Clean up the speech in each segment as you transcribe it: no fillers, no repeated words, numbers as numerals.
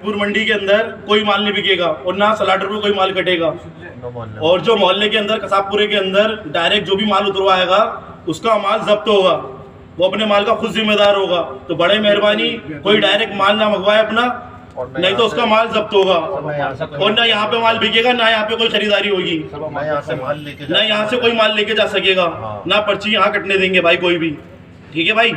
मंडी के अंदर कोई माल नहीं बिकेगा और ना सलाटर पे कोई माल कटेगा। और जो मोहल्ले के अंदर कसाबपुरे के अंदर डायरेक्ट जो भी माल उतरवाएगा उसका माल जब्त होगा, वो अपने माल का खुद जिम्मेदार होगा। तो बड़े मेहरबानी कोई डायरेक्ट माल ना मंगवाए अपना, नहीं तो उसका माल जब्त होगा और ना यहाँ पे माल बिकेगा, ना यहाँ पे कोई खरीदारी होगी, ना यहाँ से कोई माल लेके जा सकेगा, ना पर्ची यहाँ कटने देंगे भाई कोई भी। ठीक है भाई।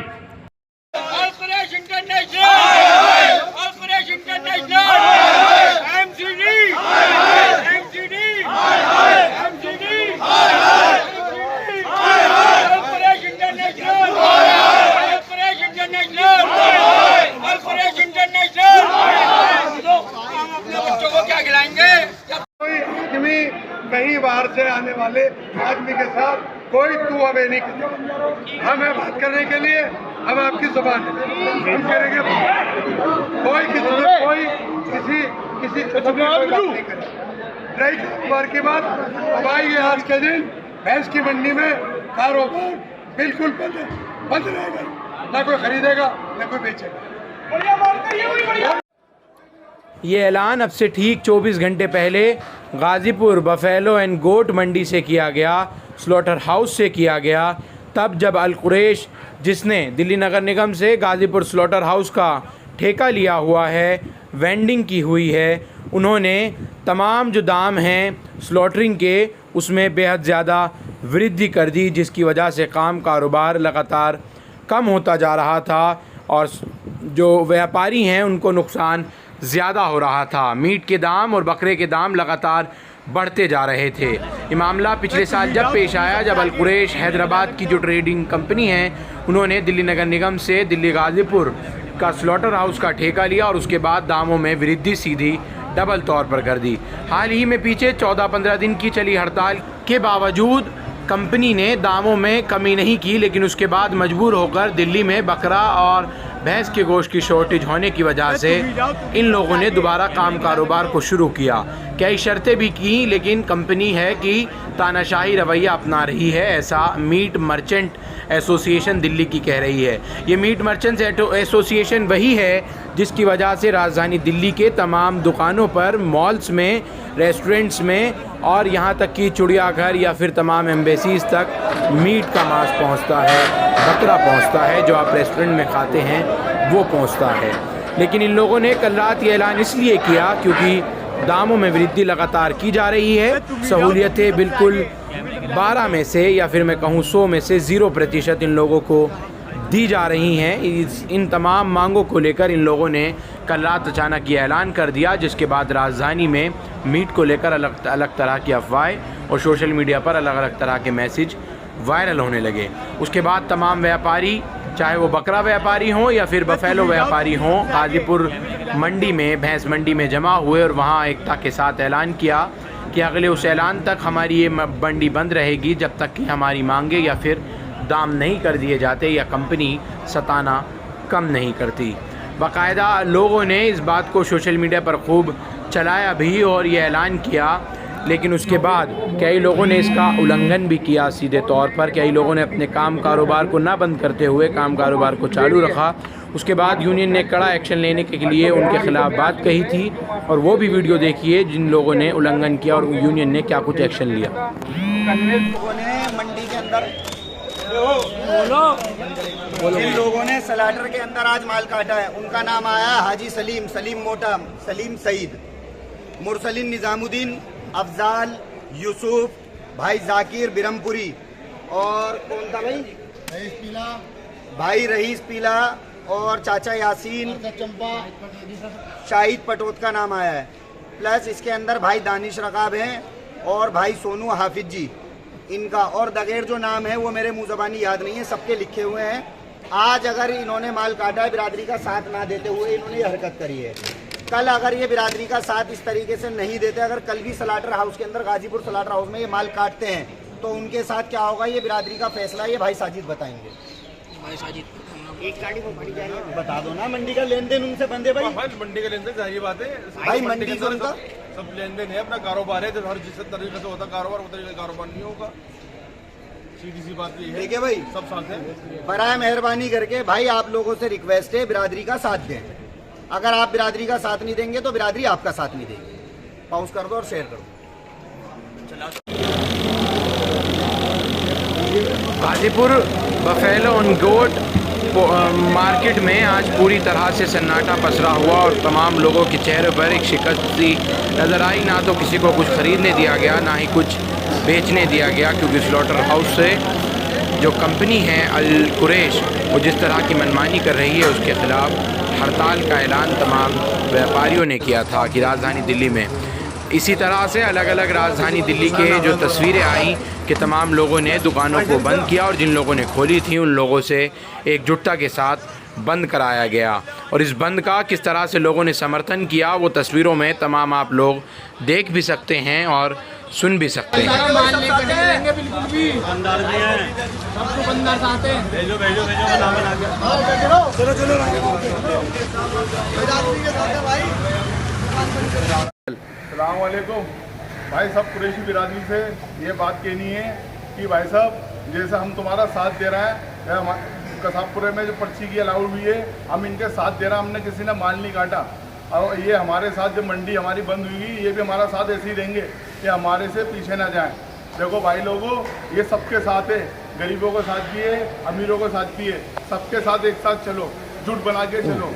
कहीं बाहर से आने वाले आदमी के साथ कोई तू हमें नहीं करेगा। हमें बात करने के लिए हम आपकी जुबान हम करेंगे। कोई किसी से कोई किसी बात नहीं करेगा। रही कारोबार की बात, अब आइए आज के दिन भैंस की मंडी में कारोबार बिल्कुल बंद रहेगा। ना कोई खरीदेगा ना कोई बेचेगा। ये ऐलान अब से ठीक 24 घंटे पहले गाज़ीपुर बफेलो एंड गोट मंडी से किया गया, स्लॉटर हाउस से किया गया। तब जब अल कुरैश, जिसने दिल्ली नगर निगम से गाज़ीपुर स्लॉटर हाउस का ठेका लिया हुआ है, वेंडिंग की हुई है, उन्होंने तमाम जो दाम हैं स्लॉटरिंग के उसमें बेहद ज़्यादा वृद्धि कर दी, जिसकी वजह से कारोबार लगातार कम होता जा रहा था और जो व्यापारी हैं उनको नुकसान ज़्यादा हो रहा था। मीट के दाम और बकरे के दाम लगातार बढ़ते जा रहे थे। ये मामला पिछले साल जब पेश आया, जब अल कुरैश हैदराबाद की जो ट्रेडिंग कंपनी है उन्होंने दिल्ली नगर निगम से दिल्ली गाज़ीपुर का स्लॉटर हाउस का ठेका लिया और उसके बाद दामों में वृद्धि सीधी डबल तौर पर कर दी। हाल ही में पीछे 14-15 दिन की चली हड़ताल के बावजूद कंपनी ने दामों में कमी नहीं की, लेकिन उसके बाद मजबूर होकर दिल्ली में बकरा और भैंस के गोश्त की शॉर्टेज होने की वजह से इन लोगों ने दोबारा कारोबार को शुरू किया। कई शर्तें भी की, लेकिन कंपनी है कि तानाशाही रवैया अपना रही है, ऐसा मीट मर्चेंट एसोसिएशन दिल्ली की कह रही है। ये मीट मर्चेंट्स एसोसिएशन वही है जिसकी वजह से राजधानी दिल्ली के तमाम दुकानों पर, मॉल्स में, रेस्टोरेंट्स में और यहाँ तक कि चिड़ियाघर या फिर तमाम एम्बेसीज तक मीट का मांस पहुँचता है, बकरा पहुँचता है, जो आप रेस्टोरेंट में खाते हैं वो पहुँचता है। लेकिन इन लोगों ने कल रात ये ऐलान इसलिए किया क्योंकि दामों में वृद्धि लगातार की जा रही है। सहूलियतें बिल्कुल 12 में से या फिर मैं कहूँ 100 में से 0% इन लोगों को दी जा रही हैं। इन तमाम मांगों को लेकर इन लोगों ने कल रात अचानक ये ऐलान कर दिया, जिसके बाद राजधानी में मीट को लेकर अलग अलग तरह की अफवाहें और सोशल मीडिया पर अलग अलग तरह के मैसेज वायरल होने लगे। उसके बाद तमाम व्यापारी, चाहे वो बकरा व्यापारी हों या फिर बफेलो व्यापारी हों, गाज़ीपुर मंडी में, भैंस मंडी में जमा हुए और वहाँ एकता के साथ ऐलान किया कि अगले उस ऐलान तक हमारी ये मंडी बंद रहेगी जब तक कि हमारी मांगे या फिर दाम नहीं कर दिए जाते या कंपनी सताना कम नहीं करती। बाकायदा लोगों ने इस बात को सोशल मीडिया पर खूब चलाया भी और ये ऐलान किया, लेकिन उसके बाद कई लोगों ने इसका उल्लंघन भी किया सीधे तौर पर। कई लोगों ने अपने कारोबार को ना बंद करते हुए कारोबार को चालू रखा। उसके बाद यूनियन ने कड़ा एक्शन लेने के लिए उनके खिलाफ बात कही थी और वो भी वीडियो देखिए जिन लोगों ने उल्लंघन किया और यूनियन ने क्या कुछ एक्शन लिया। मंडी के अंदर जिन लोगों ने सलाटर के अंदर आज माल काटा है उनका नाम आया हाजी सलीम, सलीम मोटा, सलीम सईद, मुरसलीन निजामुद्दीन, अफजाल, यूसुफ, भाई जाकिर बिरमपुरी और कौन था भाई, रईस पीला, भाई रईस पीला और चाचा यासीन, शाहिद पटोत का नाम आया है। प्लस इसके अंदर भाई दानिश रकाब हैं और भाई सोनू हाफिज जी इनका, और दगेर जो नाम है वो मेरे मुँह ज़बानी याद नहीं है, सबके लिखे हुए हैं। आज अगर इन्होंने माल काटा है बिरादरी का साथ ना देते हुए इन्होंने ये हरकत करी है। कल अगर ये बिरादरी का साथ इस तरीके से नहीं देते, अगर कल भी सलाटर हाउस के अंदर, गाजीपुर सलाटर हाउस में ये माल काटते हैं तो उनके साथ क्या होगा, ये बिरादरी का फैसला ये भाई साजिद बताएंगे। भाई साजिद एक गाड़ी को पड़ी जाएगी, बता दो ना। मंडी का लेन देन उनसे बंद है भाई, मंडी का लेन देन सारी बात है भाई, मंडी से उनका सब लेन देन है, अपना कारोबार है, हर जिस तरीके से होता कारोबार वो तरीके कारोबार नहीं होगा, सीधी सी बात ये है। ठीक है भाई, सब साथ हैं। बराए मेहरबानी करके भाई आप लोगों से रिक्वेस्ट है बिरादरी का साथ दें। अगर आप बिरादरी का साथ नहीं देंगे तो बिरादरी आपका साथ नहीं देगी। पॉज कर दो और शेयर कर दो। Ghazipur buffalo and goat market में आज पूरी तरह से सन्नाटा पसरा हुआ और तमाम लोगों के चेहरे पर एक शिकस्त सी नज़र आई। ना तो किसी को कुछ ख़रीदने दिया गया, ना ही कुछ बेचने दिया गया, क्योंकि स्लॉटर हाउस से जो कंपनी है अल कुरैश वो जिस तरह की मनमानी कर रही है उसके ख़िलाफ़ हड़ताल का ऐलान तमाम व्यापारियों ने किया था कि राजधानी दिल्ली में। इसी तरह से अलग अलग राजधानी दिल्ली के जो तस्वीरें आई कि तमाम लोगों ने दुकानों को बंद किया और जिन लोगों ने खोली थी उन लोगों से एकजुटता के साथ बंद कराया गया। और इस बंद का किस तरह से लोगों ने समर्थन किया वो तस्वीरों में तमाम आप लोग देख भी सकते हैं और सुन भी सकते हैं। अस्सलाम वालेकुम भाई साहब, कुरैशी बिरादरी से ये बात कहनी है कि भाई साहब जैसे हम तुम्हारा साथ दे रहे हैं, कसाबपुरे में जो पर्ची की अलाउड हुई है हम इनके साथ दे रहे हैं। हमने किसी ने माल नहीं काटा और ये हमारे साथ जो मंडी हमारी बंद हुई ये भी हमारा साथ ऐसे ही देंगे कि हमारे से पीछे ना जाएं। देखो भाई लोगों, ये सबके साथ है, गरीबों के साथ भी है, अमीरों के साथ भी है, सबके साथ एक साथ चलो, जुट बना के चलो।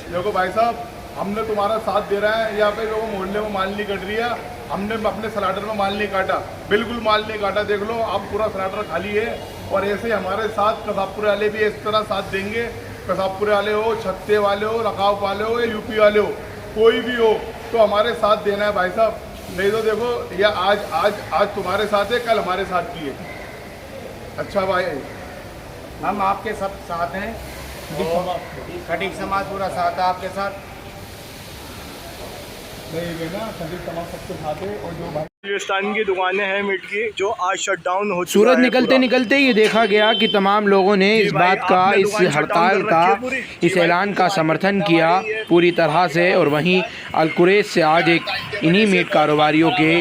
देखो भाई साहब, हमने तुम्हारा साथ दे रहा है। यहाँ पे लोगों मोहल्ले में माल नहीं कट रही है, हमने अपने सलाटर में माल नहीं काटा, बिल्कुल माल नहीं काटा। देख लो आप, पूरा सलाटर खाली है। और ऐसे हमारे साथ कसाबपुरे वाले भी इस तरह साथ देंगे। कसाबपुरे वाले हो, छत्ते वाले हो, रकाब वाले हो या यूपी वाले हो, कोई भी हो तो हमारे साथ देना है भाई साहब। नहीं तो देखो या आज तुम्हारे साथ है, कल हमारे साथ भी है। अच्छा भाई, हम आपके सब साथ हैं, खटीक समाज पूरा साथ है आपके साथ। और जो भाई पाकिस्तान की दुकानें हैं मीट की जो आज शट डाउन हो चुका सूरज है निकलते निकलते ये देखा गया कि तमाम लोगों ने इस बात का, इस हड़ताल का, इस ऐलान का समर्थन किया पूरी तरह से। और वहीं अल कुरैश से आज इन्हीं मीट कारोबारियों के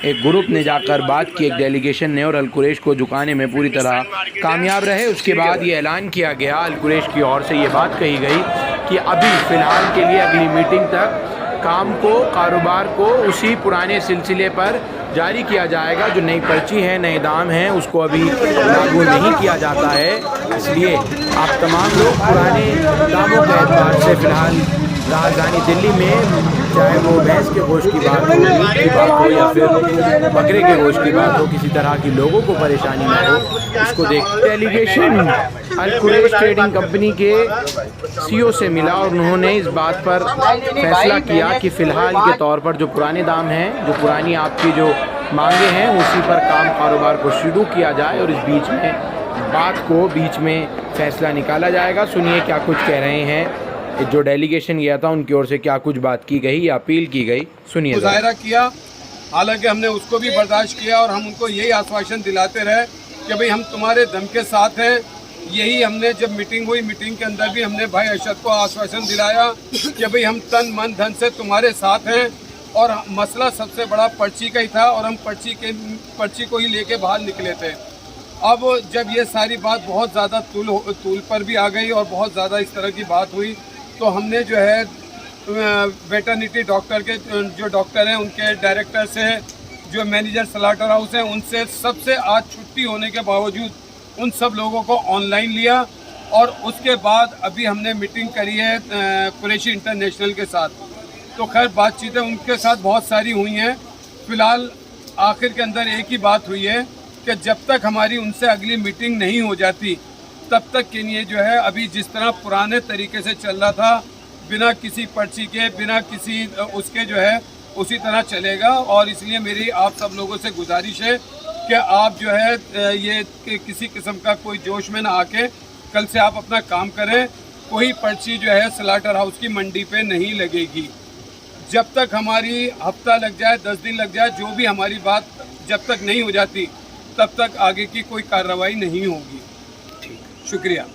एक ग्रुप ने जाकर बात की, एक डेलीगेशन ने, और अल कुरैश को झुकाने में पूरी तरह कामयाब रहे। उसके बाद ये ऐलान किया गया, अल कुरैश की ओर से ये बात कही गई कि अभी फ़िलहाल के लिए अगली मीटिंग तक काम को, कारोबार को उसी पुराने सिलसिले पर जारी किया जाएगा। जो नई पर्ची है, नए दाम हैं, उसको अभी लागू नहीं किया जाता है। इसलिए आप तमाम लोग पुराने दामों के एतबार से फ़िलहाल राजधानी दिल्ली में, चाहे वो भैंस के गोश्त की बात हो, मीट की बात हो या फिर बकरे के गोश्त की बात हो, किसी तरह की लोगों को परेशानी ना हो, इसको देख डेलीगेशन अल कुरैश ट्रेडिंग कंपनी के सीईओ से मिला और उन्होंने इस बात पर फैसला किया कि फ़िलहाल के तौर पर जो पुराने दाम हैं, जो पुरानी आपकी जो मांगे हैं, उसी पर काम कारोबार को शुरू किया जाए और इस बीच में फैसला निकाला जाएगा। सुनिए क्या कुछ कह रहे हैं जो डेलीगेशन गया था, उनकी ओर से क्या कुछ बात की गई या अपील की गई, सुनिए। मुजाहरा किया, हालांकि हमने उसको भी बर्दाश्त किया और हम उनको यही आश्वासन दिलाते रहे कि भाई हम तुम्हारे दम के साथ हैं। यही हमने जब मीटिंग हुई, मीटिंग के अंदर भी हमने भाई अरशद को आश्वासन दिलाया कि भाई हम तन मन धन से तुम्हारे साथ हैं। और मसला सबसे बड़ा पर्ची का ही था और हम पर्ची को ही लेके बाहर निकले थे। अब जब ये सारी बात बहुत ज़्यादा तूल पर भी आ गई और बहुत ज़्यादा इस तरह की बात हुई, तो हमने जो है वेटरनिटी डॉक्टर के जो डॉक्टर हैं, उनके डायरेक्टर से, जो मैनेजर स्लॉटर हाउस हैं, उनसे सबसे आज छुट्टी होने के बावजूद उन सब लोगों को ऑनलाइन लिया। और उसके बाद अभी हमने मीटिंग करी है कुरैशी इंटरनेशनल के साथ। तो खैर बातचीतें उनके साथ बहुत सारी हुई हैं। फ़िलहाल आखिर के अंदर एक ही बात हुई है कि जब तक हमारी उनसे अगली मीटिंग नहीं हो जाती तब तक के लिए जो है अभी जिस तरह पुराने तरीके से चल रहा था, बिना किसी पर्ची के, बिना किसी उसके जो है उसी तरह चलेगा। और इसलिए मेरी आप सब लोगों से गुजारिश है कि आप जो है ये किसी किस्म का कोई जोश में ना आके कल से आप अपना काम करें। कोई पर्ची जो है स्लॉटर हाउस की मंडी पे नहीं लगेगी जब तक हमारी हफ्ता लग जाए, 10 दिन लग जाए, जो भी हमारी बात जब तक नहीं हो जाती तब तक आगे की कोई कार्रवाई नहीं होगी। शुक्रिया।